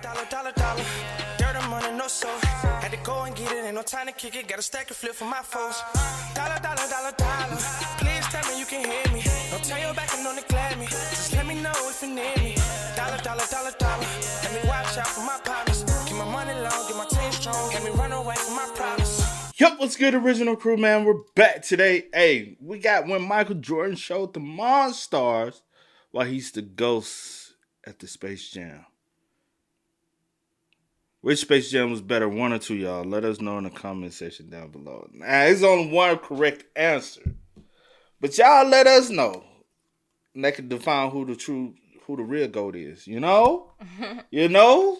Dollar. Dirt and money, no soul. Had to go and get it, ain't no time to kick it. Got a stack of flip for my foes. Dollar. Please tell me you can hear me. Don't turn your back and don't neglect me. Just let me know if you need me. Dollar. Let me watch out for my partners. Keep my money long, get my team strong. Let me run away from my problems. Yup, what's good, original crew, man? We're back today. Hey, we got when Michael Jordan showed the Monstars while he's the ghost at the Space Jam. Which Space Jam was better, one or two, y'all? Let us know in the comment section down below. Now, there's only one correct answer. But y'all let us know. And that can define who the real GOAT is. You know? You know?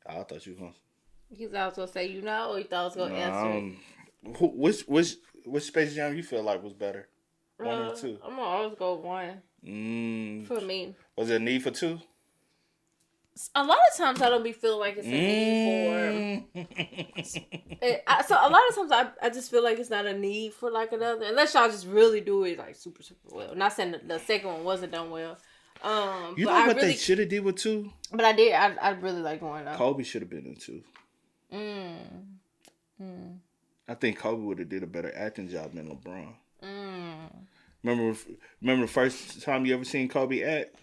I thought you was going to... He was going to say, you know, or you thought I was going to answer it? Which Space Jam you feel like was better? One or two? I'm going to always go one. For me. Was there a need for two? A lot of times I don't be feeling like it's a need for... so a lot of times I just feel like it's not a need for like another. Unless y'all just really do it like super, super well. Not saying the second one wasn't done well. You know what they should have did with two? But I did. I really like going up. Kobe should have been in two. I think Kobe would have did a better acting job than LeBron. Remember the first time you ever seen Kobe act?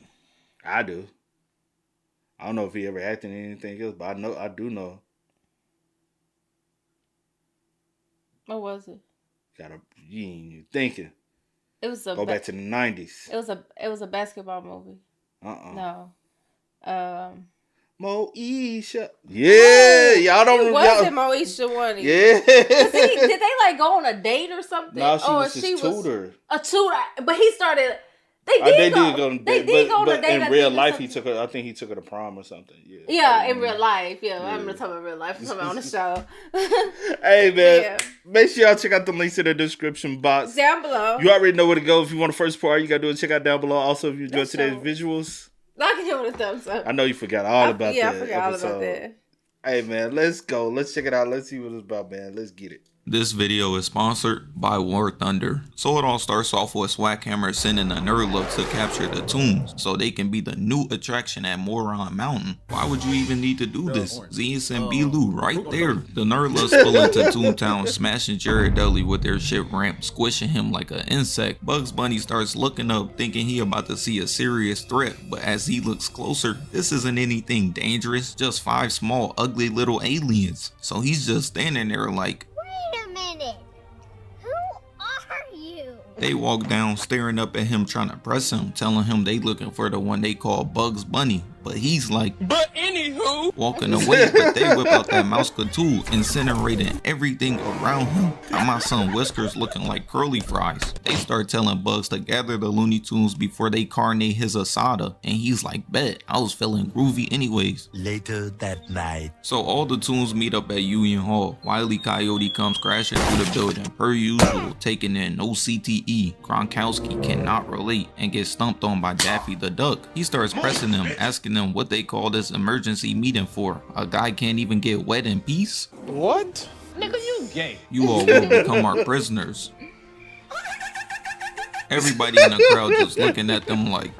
I do. I don't know if he ever acted in anything else, but I do know. What was it? You ain't even thinking. It was go back to the 90s. It was a basketball movie. No. Moesha. Yeah, y'all don't. It wasn't Moesha one. Yeah. Did they like go on a date or something? No, she was his tutor. A tutor, but he started. They did go on a date. In real life, he took her. I think he took her to prom or something. Yeah, in real life. Yeah, I'm not talking about real life. I'm talking about on the show. Hey man, make sure y'all check out the links in the description box down below. You already know where to go. If you want the first part, you gotta do it. Check out down below. Also, if you enjoyed today's visuals, I can give it a thumbs up. I know you forgot all about that. Yeah, I forgot all about that. Hey man, let's go. Let's check it out. Let's see what it's about, man. Let's get it. This video is sponsored by War Thunder. So it all starts off with Swackhammer sending a Nerdluck to capture the tombs so they can be the new attraction at Moron Mountain. Why would you even need to do this? Zeus and B-Lou right there. The Nerdlucks pull into Toontown, smashing Jared Dudley with their ship ramp, squishing him like an insect. Bugs Bunny starts looking up, thinking he about to see a serious threat, but as he looks closer, this isn't anything dangerous, just 5 small, ugly little aliens. So he's just standing there like, they walk down, staring up at him, trying to press him, telling him they looking for the one they call Bugs Bunny. But he's like, but anywho, walking away, but they whip out that mouse tool, incinerating everything around him. Got my son Whiskers looking like curly fries. They start telling Bugs to gather the Looney Tunes before they carnate his Asada. And he's like, bet, I was feeling groovy anyways. Later that night. So all the Tunes meet up at Union Hall. Wile E. Coyote comes crashing through the building. Per usual, taking in no CTE. Gronkowski cannot relate and gets stumped on by Daffy the Duck. He starts pressing them, asking them what they call this emergency meeting for. A guy can't even get wet in peace? What? Nigga, you gay. You all will become our prisoners. Everybody in the crowd just looking at them like,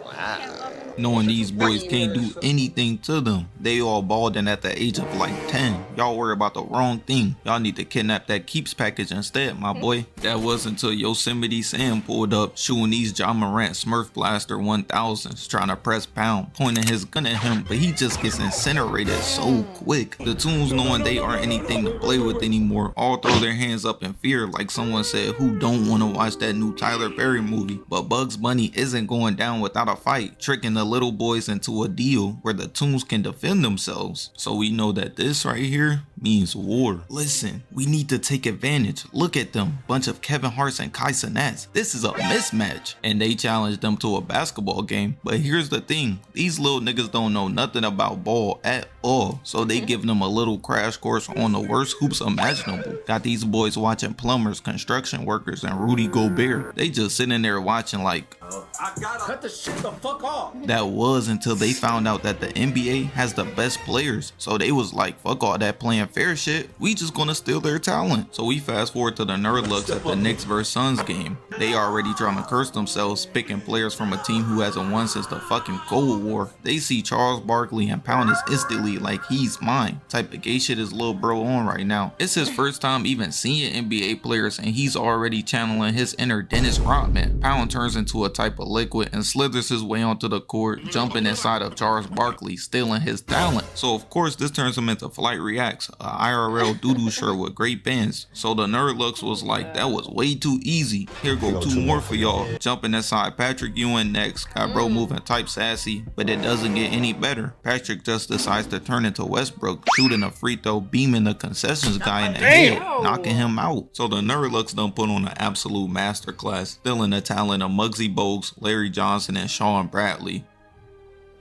wow. Knowing these boys can't do anything to them. They all balding at the age of like 10. Y'all worry about the wrong thing. Y'all need to kidnap that Keeps package instead, my boy. That was until Yosemite Sam pulled up, shooting these John Morant Smurf Blaster 1000s, trying to press pound, pointing his gun at him, but he just gets incinerated so quick. The Toons, knowing they aren't anything to play with anymore, all throw their hands up in fear, like someone said who don't want to watch that new Tyler Perry movie. But Bugs Bunny isn't going down without a fight, tricking the little boys into a deal where the Toons can defend themselves. So we know that this right here means war. Listen, we need to take advantage. Look at them, bunch of Kevin Harts and Kai Cenats. This is a mismatch. And they challenged them to a basketball game. But here's the thing, these little niggas don't know nothing about ball at all. So they giving them a little crash course on the worst hoops imaginable. Got these boys watching plumbers, construction workers, and Rudy Gobert. They just sitting there watching like, I gotta cut the shit the fuck off. That was until they found out that the NBA has the best players. So they was like, fuck all that playing fair shit. We just gonna steal their talent. So we fast forward to the nerd looks at the Knicks vs Suns game. They already trying to curse themselves picking players from a team who hasn't won since the fucking Cold War. They see Charles Barkley and pound his instantly like he's mine. Type of gay shit his little bro on right now. It's his first time even seeing NBA players and he's already channeling his inner Dennis Rodman. Pound turns into a type of liquid and slithers his way onto the court, jumping inside of Charles Barkley, stealing his talent. So of course this turns him into Flight Reacts, a IRL doodoo shirt with great bands. So the nerd looks was like, that was way too easy. Here go two more for y'all. Jumping inside Patrick Ewing next. Got bro moving type sassy, but it doesn't get any better. Patrick just decides to turn into Westbrook, shooting a free throw, beaming the concessions guy in the head, knocking him out. So the nerd looks done put on an absolute masterclass, stealing the talent of Muggsy Bogues, Larry Johnson, and Sean Bradley.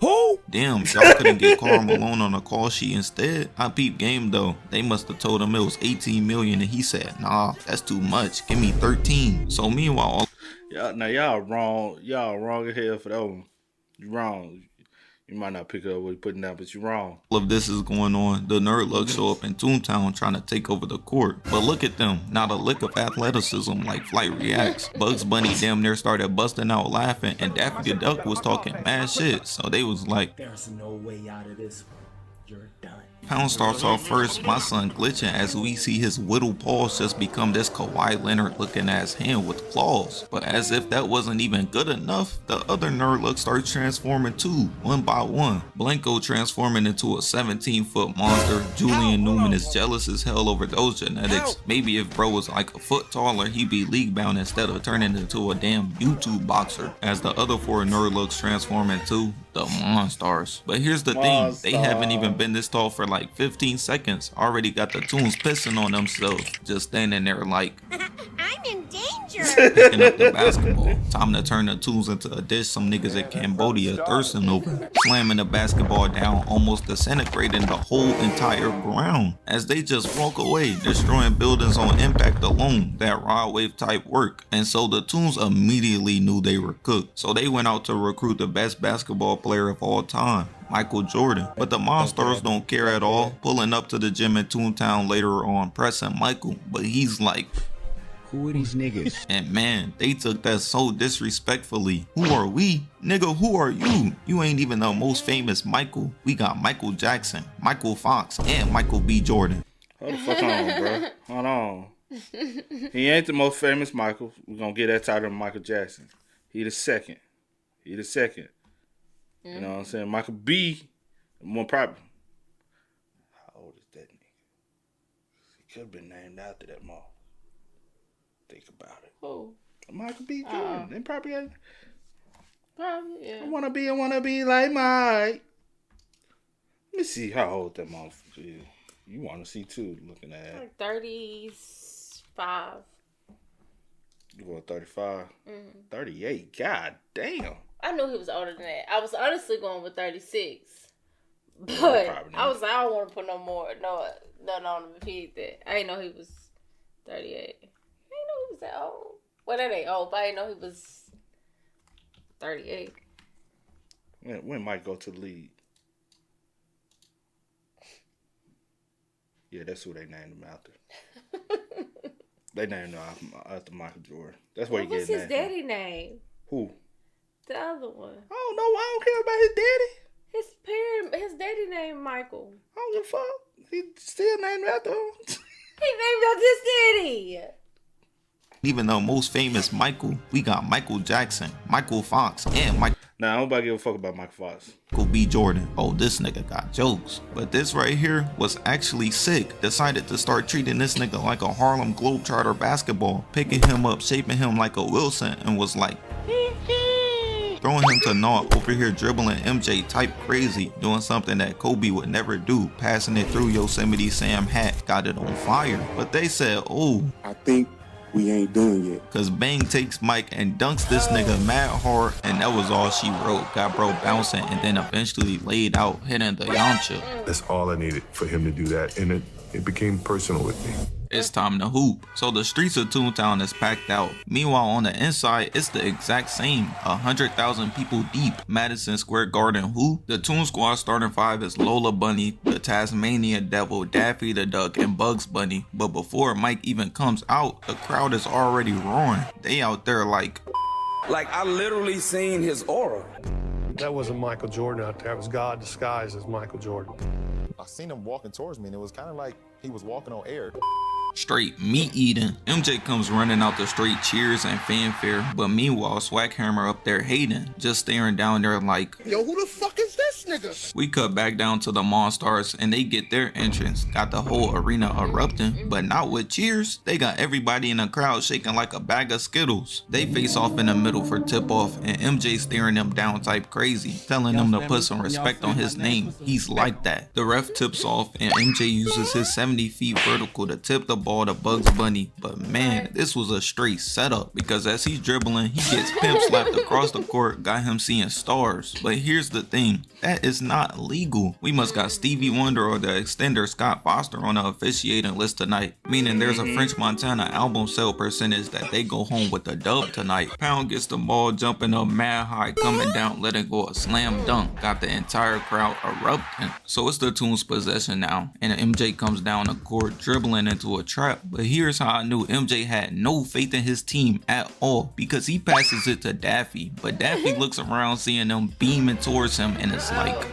Who? Damn, y'all couldn't get Karl Malone on a call sheet instead? I peeped game though. They must have told him it was 18 million and he said, nah, that's too much. Give me 13. So meanwhile, y'all wrong. Y'all wrong as hell for that one. You wrong. You might not pick up what you're putting down, but you're wrong. All of this is going on. The nerd looks show up in Toontown trying to take over the court. But look at them. Not a lick of athleticism like Flight Reacts. Bugs Bunny damn near started busting out laughing and Daffy Duck was talking mad shit. So they was like, There's no way out of this one. You're done. Pound starts off first, my son glitching as we see his whittle paws just become this Kawhi Leonard looking ass hand with claws. But as if that wasn't even good enough, the other nerd look starts transforming too, one by one. Blanco transforming into a 17-foot monster. Julian Newman is jealous as hell over those genetics. Maybe if bro was like a foot taller, he'd be league bound instead of turning into a damn YouTube boxer. As the other four nerd looks transform into the Monstars. But here's the thing, they haven't even been this tall for like 15 seconds. Already got the Toons pissing on themselves, just standing there like, I'm in danger. picking up the basketball. Time to turn the Toons into a dish some niggas in Cambodia thirsting over. Slamming the basketball down, almost disintegrating the whole entire ground. As they just walk away, destroying buildings on impact alone. That rod wave type work. And so the Toons immediately knew they were cooked. So they went out to recruit the best basketball player of all time, Michael Jordan. But the Monstars don't care at all, pulling up to the gym in Toontown later on, pressing Michael, but he's like, Who are these niggas? and man, they took that so disrespectfully. Who are we? Nigga, who are you? You ain't even the most famous Michael. We got Michael Jackson, Michael Fox, and Michael B. Jordan. Hold the fuck on, bro. Hold on. He ain't the most famous Michael. We're gonna get that title to Michael Jackson. He the second. You know what I'm saying? Michael B. more proper. How old is that nigga? He could have been named after that mom. Think about it. Who? Michael B. Jordan. They probably had, Probably, yeah. I wanna be like Mike. Let me see how old that motherfucker is. You wanna see too, looking at it. Like 35. You want 35? 38. God damn. I knew he was older than that. I was honestly going with 36. But probably I was like, I don't want to put nothing on him if he did that. I didn't know he was 38. I didn't know he was that old. Well, that ain't old, but I didn't know he was 38. When Mike go to the league? Yeah, that's who they named him after. They named him after Michael Jordan. That's where he What's gets his daddy name? Who? The other one. I don't know. I don't care about his daddy. His daddy named Michael. I don't give a fuck. He still named after him. He named after his daddy. Even the most famous Michael, we got Michael Jackson, Michael Fox, and Michael Nah, nobody give a fuck about Michael Fox. B. Jordan. Oh, this nigga got jokes. But this right here was actually sick. Decided to start treating this nigga like a Harlem Globetrotter basketball, picking him up, shaping him like a Wilson, and was like, throwing him to naught, over here dribbling MJ type crazy, doing something that Kobe would never do, passing it through Yosemite Sam hat, got it on fire. But they said, oh, I think we ain't done yet. Cause Bang takes Mike and dunks this nigga mad hard, and that was all she wrote. Got bro bouncing and then eventually laid out, hitting the Yamcha. That's all I needed for him to do that, and it became personal with me. It's time to hoop. So the streets of Toontown is packed out. Meanwhile, on the inside, it's the exact same. 100,000 people deep. Madison Square Garden who? The Toon Squad starting five is Lola Bunny, the Tasmanian Devil, Daffy the Duck, and Bugs Bunny. But before Mike even comes out, the crowd is already roaring. They out there like I literally seen his aura. That wasn't Michael Jordan out there. It was God disguised as Michael Jordan. I seen him walking towards me, and it was kind of like he was walking on air. straight meat eating. MJ comes running out the street, cheers and fanfare, but meanwhile Swaghammer up there hating, just staring down there like, yo, who the fuck is this nigga? We cut back down to the Monstars and they get their entrance, got the whole arena erupting, but not with cheers. They got everybody in the crowd shaking like a bag of Skittles. They face off in the middle for tip off and MJ staring them down type crazy, telling them to put some respect on his name. He's like that. The ref tips off and MJ uses his 70 feet vertical to tip the ball to Bugs Bunny, but man, this was a straight setup because as he's dribbling, he gets pimp slapped across the court, got him seeing stars. But here's the thing, that is not legal. We must got Stevie Wonder or the extender Scott Foster on the officiating list tonight, meaning there's a French Montana album sale percentage that they go home with the dub tonight. Pound gets the ball jumping up mad high, coming down, letting go a slam dunk, got the entire crowd erupting. So it's the Toons' possession now, and MJ comes down the court dribbling into a trap. But here's how I knew MJ had no faith in his team at all, because he passes it to Daffy, but Daffy looks around seeing them beaming towards him and it's like,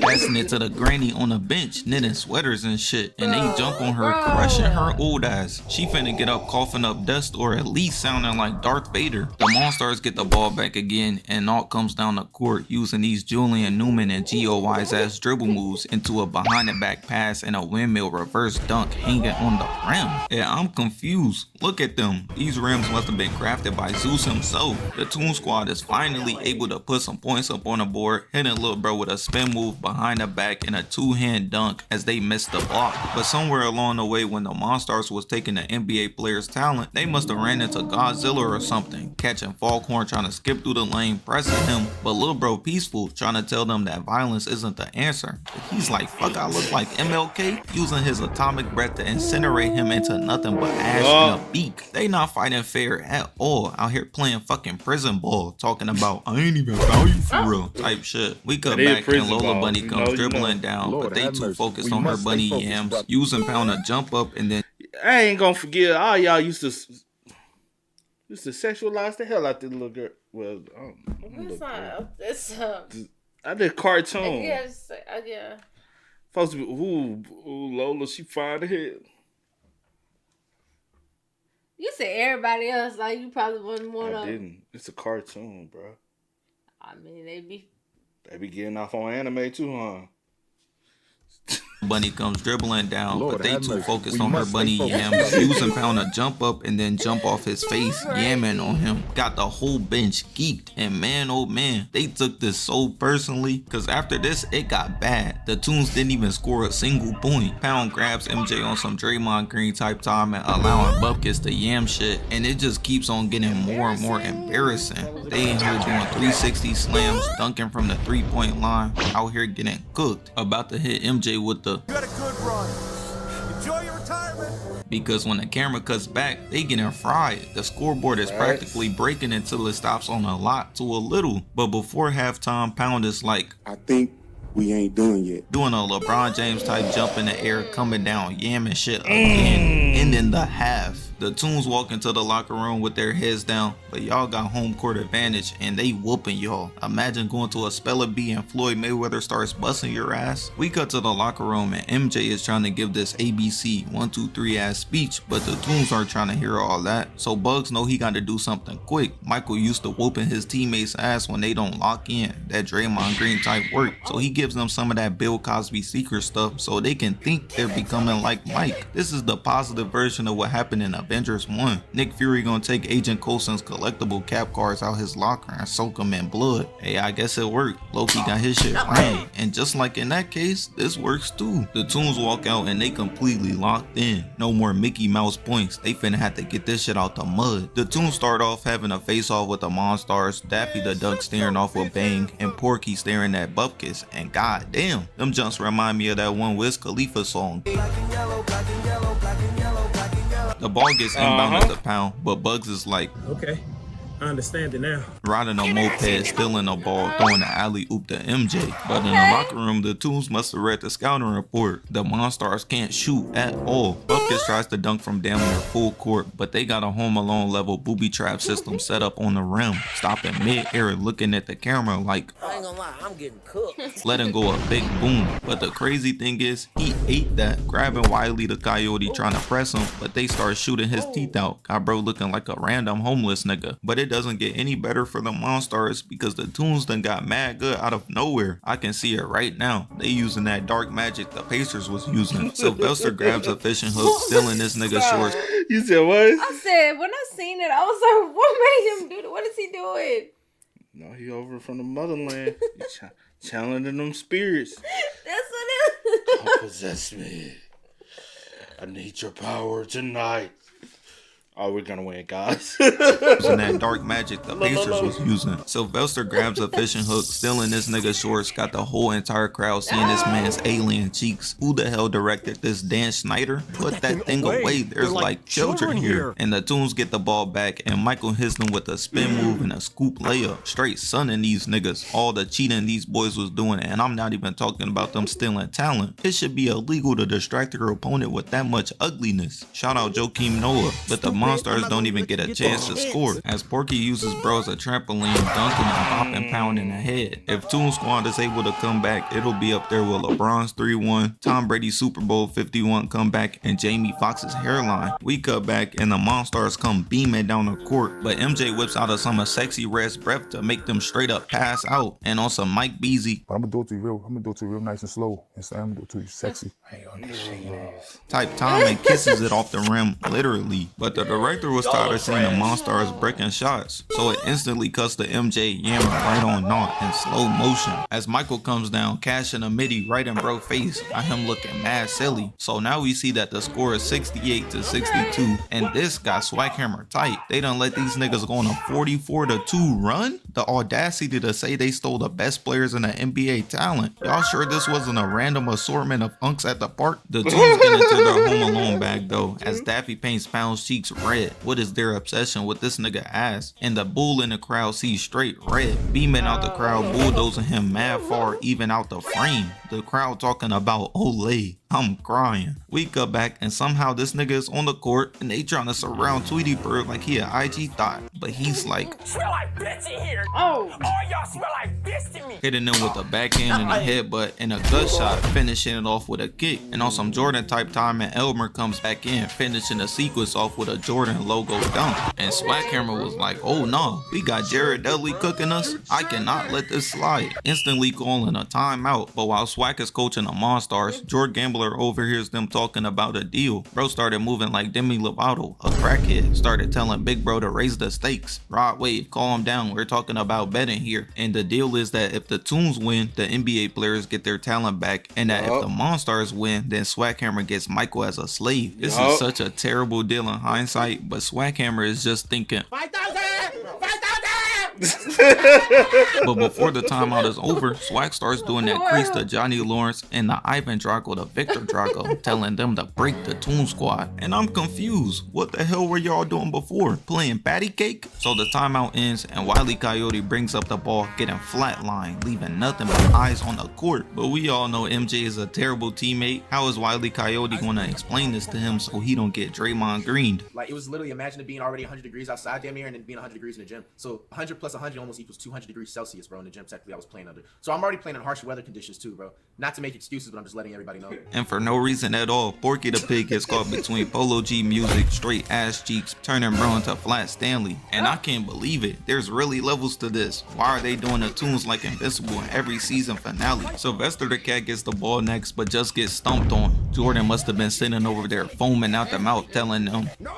passing it to the granny on the bench knitting sweaters and shit, and they jump on her, crushing her old ass. She finna get up coughing up dust or at least sounding like Darth Vader. The Monstars get the ball back again and Nault comes down the court using these Julian Newman and GOY's ass dribble moves into a behind the back pass and a windmill reverse dunk hanging on the rim. Yeah, I'm confused. Look at them. These rims must have been crafted by Zeus himself. The Toon Squad is finally able to put some points up on the board, hitting Lil Bro with a spin move behind the back and a two-hand dunk as they missed the block. But somewhere along the way when the Monstars was taking the NBA players' talent, they must have ran into Godzilla or something, catching Foghorn trying to skip through the lane, pressing him, but Lil Bro peaceful, trying to tell them that violence isn't the answer. But he's like, fuck, I look like MLK, using his atomic breath to incinerate him into nothing but ash and a beak. They not fighting fair at all, out here playing fucking prison ball, talking about I ain't even found you for real type shit. We cut back and Lola Bunny comes dribbling down, but they too focused on her bunny yams, using Pound to jump up and then I ain't gonna forget all y'all used to sexualize the hell out this little girl. Well, I did cartoon. Yeah. Supposed to be ooh Lola, she fine to hell. You said everybody else, like you probably wasn't one of them. I didn't. It's a cartoon, bro. I mean, they be getting off on anime too, huh? Bunny comes dribbling down, but they too focused on her bunny yams, using Pound to jump up and then jump off his face, yamming on him. Got the whole bench geeked, and man oh man, they took this so personally, cause after this it got bad. The Toons didn't even score a single point. Pound grabs MJ on some Draymond Green type time and allowing Bupkis to yam shit, and it just keeps on getting more and more embarrassing. They in here doing 360 slams, dunking from the 3-point line, out here getting cooked, about to hit MJ with the You had a good run. Enjoy your retirement. Because when the camera cuts back, they getting fried. The scoreboard is practically breaking until it stops on a lot to a little. But before halftime, Pound is like, I think we ain't done yet. Doing a LeBron James type jump in the air, coming down, yamming shit again. And in the half, the Toons walk into the locker room with their heads down, but y'all got home court advantage and they whooping y'all. Imagine going to a Spella B and Floyd Mayweather starts busting your ass. We cut to the locker room and MJ is trying to give this ABC 1, 2, 3 ass speech, but the Toons aren't trying to hear all that. So Bugs know he got to do something quick. Michael used to whooping his teammates ass when they don't lock in, that Draymond Green type work. So he gives them some of that Bill Cosby secret stuff so they can think they're becoming like Mike. This is the positive version of what happened in a Avengers 1. Nick Fury gonna take Agent Coulson's collectible cap cards out his locker and soak them in blood. Hey, I guess it worked. Loki got his shit framed. And just like in that case, this works too. The Toons walk out and they completely locked in. No more Mickey Mouse points. They finna have to get this shit out the mud. The Toons start off having a face off with the Monstars, Daffy the Duck staring off with Bang, and Porky staring at Bupkis. And goddamn, them junks remind me of that one Wiz Khalifa song. The ball gets inbound at the pound, but Bugs is like, Okay, I understand it now. riding a moped, stealing the ball, throwing the alley-oop to MJ. But in the locker room, the Toons must have read the scouting report. The Monstars can't shoot at all. Bupkis tries to dunk from damn near full court, but they got a Home Alone level booby trap system set up on the rim, stopping mid-air looking at the camera like, I ain't gonna lie, I'm getting cooked. letting go a big boom. But the crazy thing is, he ate that, grabbing Wiley the Coyote trying to press him, but they start shooting his teeth out. Got bro looking like a random homeless nigga. But it doesn't get any better for the Monstars because the Toons done got mad good out of nowhere. I can see it right now. They using that dark magic the Pacers was using. Sylvester grabs a fishing hook, stealing this nigga shorts. You said what? I said, when I seen it, I was like, what made him do that? What is he doing? No, he over from the motherland. He challenging them spirits. That's what it is. Come possess me. I need your power tonight. Oh, we're gonna win, guys. Using that dark magic the Pacers was using. Sylvester grabs a fishing hook, stealing this nigga shorts, got the whole entire crowd seeing this man's alien cheeks. Who the hell directed this? Dan Schneider? Put that thing away. There's like children here. And the Toons get the ball back, and Michael hits them with a spin move and a scoop layup. Straight sunning these niggas. All the cheating these boys was doing, and I'm not even talking about them stealing talent. It should be illegal to distract your opponent with that much ugliness. Shout out Joakim Noah. But the Monstars don't even get a chance to score, as Porky uses bro as a trampoline, dunking and popping pounding ahead. If Toon Squad is able to come back, it'll be up there with LeBron's 3-1, Tom Brady's Super Bowl 51 comeback, and Jamie Foxx's hairline. We cut back and the Monstars come beaming down the court, but MJ whips out of some sexy rest breath to make them straight up pass out. And on some Mike Beasley, But I'm gonna do it to you real nice and slow. And so I'm gonna do it to you sexy. type time and kisses it off the rim, literally. But the director was tired of seeing the Monstars breaking shots, so it instantly cuts to MJ yammering right on naught in slow motion. As Michael comes down, cashing a midi right in bro face, got him looking mad silly. So now we see that the score is 68-62, and this got Swaghammer tight. They done let these niggas go on a 44-2 run? The audacity to say they stole the best players in the NBA talent. Y'all sure this wasn't a random assortment of unks at the park? The Toons get into their Home Alone bag though, as Daffy paints Pound's cheeks red. What is their obsession with this nigga ass? And the bull in the crowd sees straight red, beaming out the crowd, bulldozing him mad far, even out the frame. The crowd talking about Olay. I'm crying. We cut back and somehow this nigga is on the court and they trying to surround Tweety Bird like he an IG thought. But he's like, Smell like bitch in here. Oh. All y'all smell like bitch to me. hitting them with a backhand and a headbutt and a gut shot, finishing it off with a kick. And on some Jordan type time, and Elmer comes back in, finishing the sequence off with a Jordan logo dunk. And Swaghammer was like, oh no, we got Jared Dudley cooking us. I cannot let this slide. Instantly calling a timeout. But while Swag is coaching the Monstars, George Gambler overhears them talking about a deal. Bro started moving like Demi Lovato, a crackhead. Started telling Big Bro to raise the stakes. Rod Wave, calm down, we're talking about betting here. And the deal is that if the Toons win, the NBA players get their talent back, and that if the Monstars win, then Swaghammer gets Michael as a slave. This is such a terrible deal in hindsight, but Swaghammer is just thinking, 5,000! 5,000! but before the timeout is over, Swag starts doing that crease to Johnny Lawrence and the Ivan Drago to Victor Drago, telling them to break the Toon Squad. And I'm confused. What the hell were y'all doing before? Playing patty cake? So the timeout ends and Wile E. Coyote brings up the ball, getting flatlined, leaving nothing but eyes on the court. But we all know MJ is a terrible teammate. How is Wile E. Coyote gonna explain this to him so he don't get Draymond Greened? Like, it was literally, imagine it being already 100 degrees outside damn near and then being 100 degrees in the gym. So 100 plus 100 almost equals 200 degrees Celsius, bro, in the gym technically I was playing under. So I'm already playing in harsh weather conditions too, bro. Not to make excuses, but I'm just letting everybody know. And for no reason at all, Porky the Pig gets caught between Polo G music, straight ass cheeks, turning bro into Flat Stanley. And I can't believe it. There's really levels to this. Why are they doing the Toons like Invincible in every season finale? Sylvester the Cat gets the ball next, but just gets stomped on. Jordan must have been sitting over there foaming out the mouth telling them, No!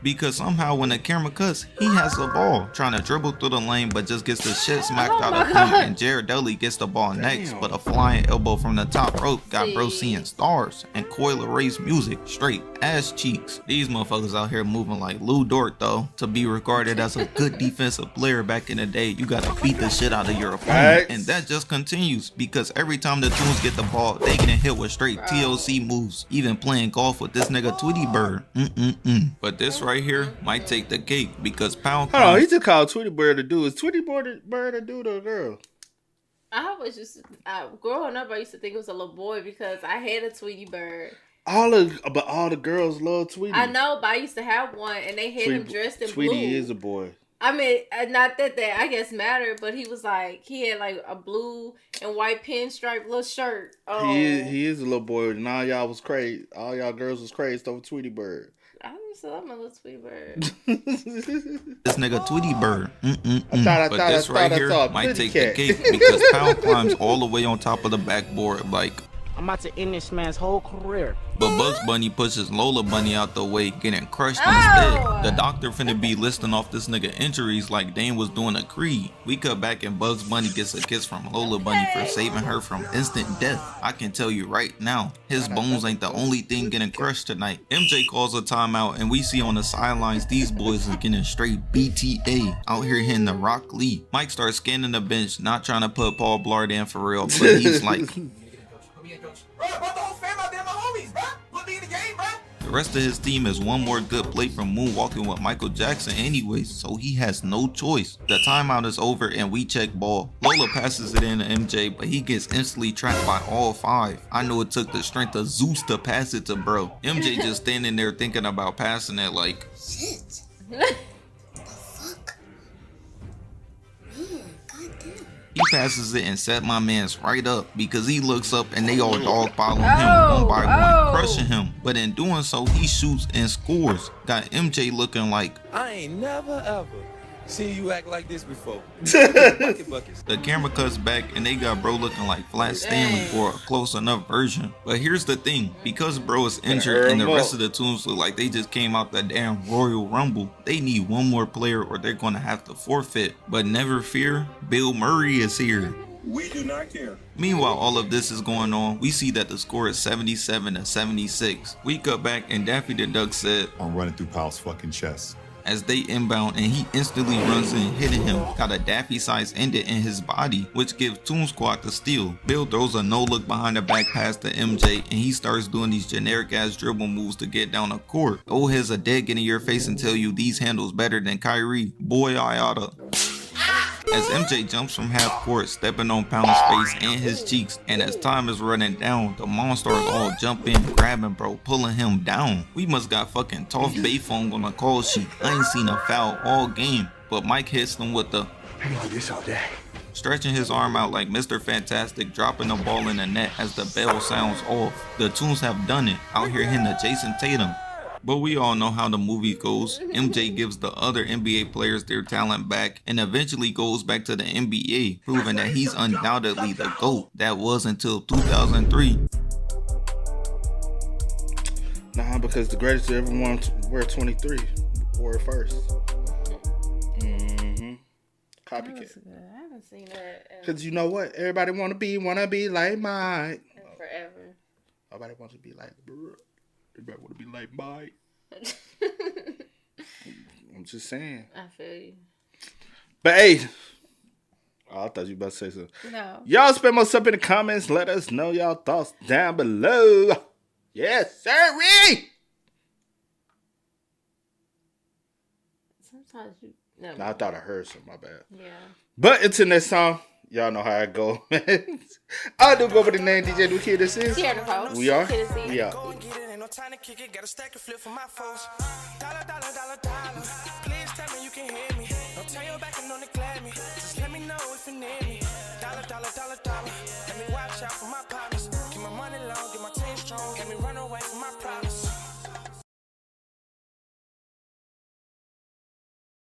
because somehow when the camera cuts, he has the ball, trying to dribble through the lane, but just gets the shit smacked out of him, and Jared Dudley gets the ball next, but a flying elbow from the top rope got bro seeing stars, and Coil Ray's music straight ass cheeks. These motherfuckers out here moving like Lou Dort though. To be regarded as a good defensive player back in the day, you gotta beat the shit out of your opponent, and that just continues because every time the Toons get the ball, they getting hit with straight TLC moves, even playing golf with this nigga Tweety Bird. But this right here might take the cake because Pound. Hold on, he just called Tweety Bird a dude. Is Tweety Bird a dude or a girl? I was just growing up. I used to think it was a little boy because I had a Tweety Bird. All the girls love Tweety. I know, but I used to have one, and they had him dressed in blue. Tweety is a boy. I mean, not that I guess mattered, but he was like, he had like a blue and white pinstripe little shirt. Oh. He is a little boy, and all y'all was crazy. All y'all girls was crazy over Tweety Bird. I used to love my little Tweety Bird. This nigga Tweety Bird. But this right here might take the cake because Pound climbs all the way on top of the backboard like, I'm about to end this man's whole career. But Bugs Bunny pushes Lola Bunny out the way, getting crushed instead. The doctor finna be listing off this nigga injuries like Dane was doing a Creed. We cut back and Bugs Bunny gets a kiss from Lola Bunny for saving her from instant death. I can tell you right now, his bones ain't the only thing getting crushed tonight. MJ calls a timeout and we see on the sidelines these boys are getting straight BTA out here hitting the Rock Lee. Mike starts scanning the bench, not trying to put Paul Blart in for real, but he's like, the rest of his team is one more good play from moonwalking with Michael Jackson anyways, so he has no choice. The timeout is over and we check ball. Lola passes it in to MJ, but he gets instantly trapped by all five. I know it took the strength of Zeus to pass it to bro. MJ just standing there thinking about passing it like, shit. He passes it and set my mans right up because he looks up and they all dog following him one by one, crushing him. But in doing so, he shoots and scores. Got MJ looking like, I ain't never ever seen you act like this before. The camera cuts back and they got bro looking like Flat Stanley for a close enough version. But here's the thing, because bro is injured and the rest of the Toons look like they just came out that damn Royal Rumble, they need one more player or they're gonna have to forfeit. But never fear, Bill Murray is here. We do not care. Meanwhile, all of this is going on. We see that the score is 77-76. We cut back and Daffy the Duck said, I'm running through Powell's fucking chest. As they inbound and he instantly runs in, hitting him, got a Daffy size ended in his body, which gives Toon Squad the steal. Bill throws a no look behind the back pass to MJ and he starts doing these generic ass dribble moves to get down the court. Old heads a dead get in your face and tell you these handles better than Kyrie. Boy, I oughta. As MJ jumps from half court, stepping on Pound's face and his cheeks, and as time is running down, the Monstars all jump in, grabbing bro, pulling him down. We must got fucking Toph Bayfong on the call sheet. I ain't seen a foul all game, but Mike hits them with the, I can do this all day. stretching his arm out like Mr. Fantastic, dropping the ball in the net as the bell sounds off. The Toons have done it, out here hitting the Jason Tatum. But we all know how the movie goes. MJ gives the other NBA players their talent back and eventually goes back to the NBA, proving that he's undoubtedly the GOAT. That was until 2003. Nah, because the greatest to ever won were 23 were first. Copycat. I haven't seen that. Because you know what? Everybody wanna be like Mike. Forever. Nobody wants to be like everybody want to be like Mike. I'm just saying. I feel you. But hey, I thought you were about to say something. No. Y'all spam us up in the comments. Let us know y'all thoughts down below. Yes, sir. Sometimes you. No, I thought I heard something. My bad. Yeah. But until next time, y'all know how I go. I do go by the name DJ Do Kid. This is. We are. We are. Time to kick it, got a stack of flip for my foes. Dollar, dollar, dollar, dollar.